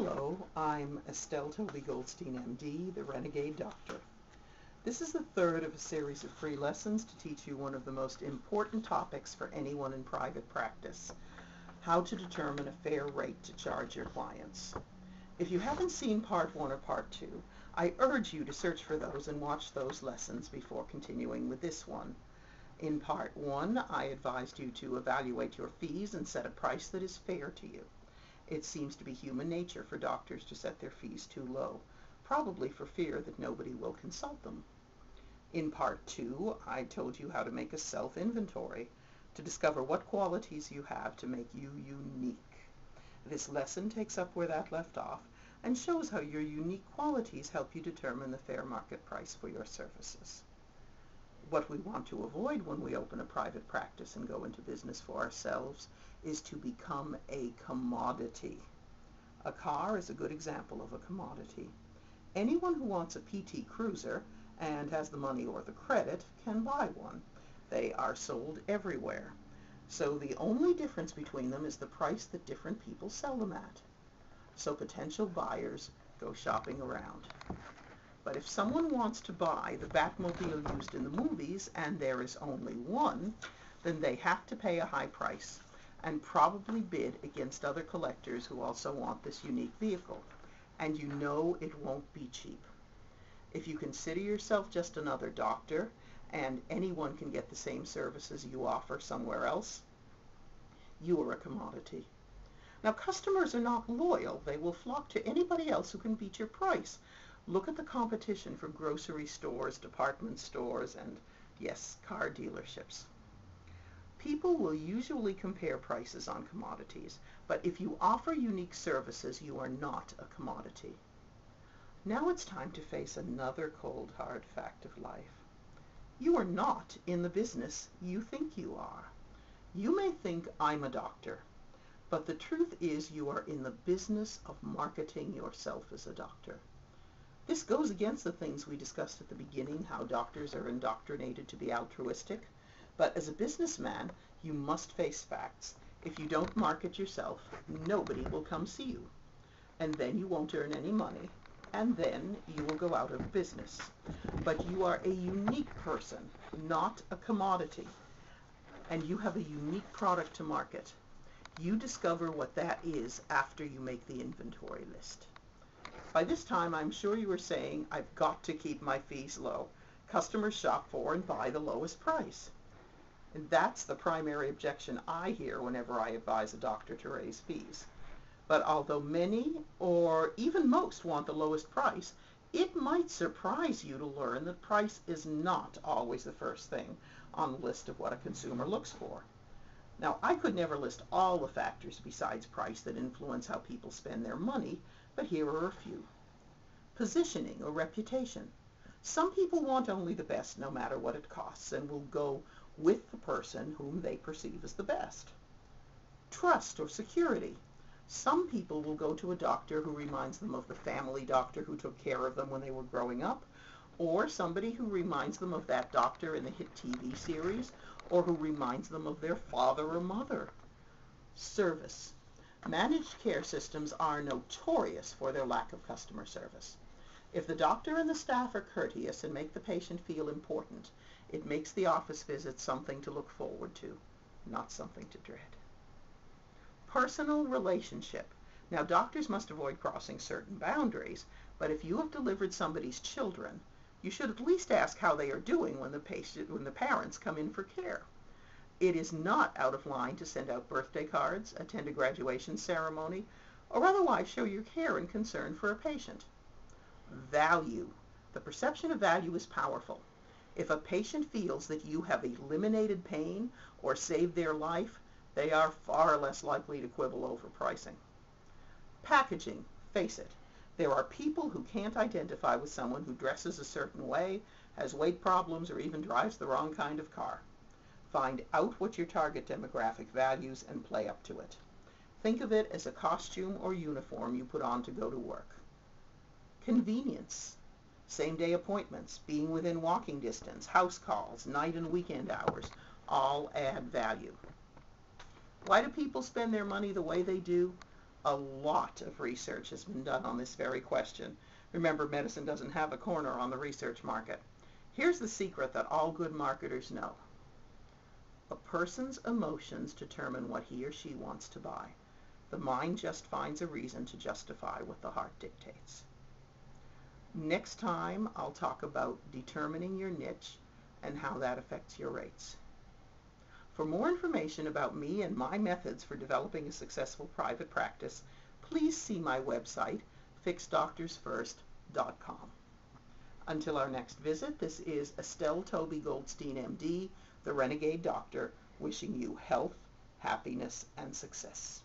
Hello, I'm Estelle Toby Goldstein, MD, the Renegade Doctor. This is the third of a series of free lessons to teach you one of the most important topics for anyone in private practice: how to determine a fair rate to charge your clients. If you haven't seen part 1 or part 2, I urge you to search for those and watch those lessons before continuing with this one. In part 1, I advised you to evaluate your fees and set a price that is fair to you. It seems to be human nature for doctors to set their fees too low, probably for fear that nobody will consult them. In part 2, I told you how to make a self-inventory to discover what qualities you have to make you unique. This lesson takes up where that left off and shows how your unique qualities help you determine the fair market price for your services. What we want to avoid when we open a private practice and go into business for ourselves is to become a commodity. A car is a good example of a commodity. Anyone who wants a PT Cruiser and has the money or the credit can buy one. They are sold everywhere. So the only difference between them is the price that different people sell them at. So potential buyers go shopping around. But if someone wants to buy the Batmobile used in the movies and there is only one, then they have to pay a high price and probably bid against other collectors who also want this unique vehicle. And you know it won't be cheap. If you consider yourself just another doctor and anyone can get the same services you offer somewhere else, you are a commodity. Now, customers are not loyal. They will flock to anybody else who can beat your price. Look at the competition for grocery stores, department stores, and, yes, car dealerships. People will usually compare prices on commodities, but if you offer unique services, you are not a commodity. Now it's time to face another cold, hard fact of life. You are not in the business you think you are. You may think I'm a doctor, but the truth is you are in the business of marketing yourself as a doctor. This goes against the things we discussed at the beginning, how doctors are indoctrinated to be altruistic. But as a businessman, you must face facts. If you don't market yourself, nobody will come see you. And then you won't earn any money. And then you will go out of business. But you are a unique person, not a commodity. And you have a unique product to market. You discover what that is after you make the inventory list. By this time, I'm sure you are saying, I've got to keep my fees low. Customers shop for and buy the lowest price. And that's the primary objection I hear whenever I advise a doctor to raise fees. But although many, or even most, want the lowest price, it might surprise you to learn that price is not always the first thing on the list of what a consumer looks for. Now, I could never list all the factors besides price that influence how people spend their money, but here are a few. Positioning or reputation. Some people want only the best no matter what it costs and will go with the person whom they perceive as the best. Trust or security. Some people will go to a doctor who reminds them of the family doctor who took care of them when they were growing up, or somebody who reminds them of that doctor in the hit TV series, or who reminds them of their father or mother. Service. Managed care systems are notorious for their lack of customer service. If the doctor and the staff are courteous and make the patient feel important, it makes the office visit something to look forward to, not something to dread. Personal relationship. Now, doctors must avoid crossing certain boundaries, but if you have delivered somebody's children, you should at least ask how they are doing when the parents come in for care. It is not out of line to send out birthday cards, attend a graduation ceremony, or otherwise show your care and concern for a patient. Value. The perception of value is powerful. If a patient feels that you have eliminated pain or saved their life, they are far less likely to quibble over pricing. Packaging. Face it, there are people who can't identify with someone who dresses a certain way, has weight problems, or even drives the wrong kind of car. Find out what your target demographic values and play up to it. Think of it as a costume or uniform you put on to go to work. Convenience. Same-day appointments, being within walking distance, house calls, night and weekend hours, all add value. Why do people spend their money the way they do? A lot of research has been done on this very question. Remember, medicine doesn't have a corner on the research market. Here's the secret that all good marketers know. A person's emotions determine what he or she wants to buy. The mind just finds a reason to justify what the heart dictates. Next time, I'll talk about determining your niche and how that affects your rates. For more information about me and my methods for developing a successful private practice, please see my website, fixdoctorsfirst.com. Until our next visit, this is Estelle Toby Goldstein, MD, the Renegade Doctor, wishing you health, happiness, and success.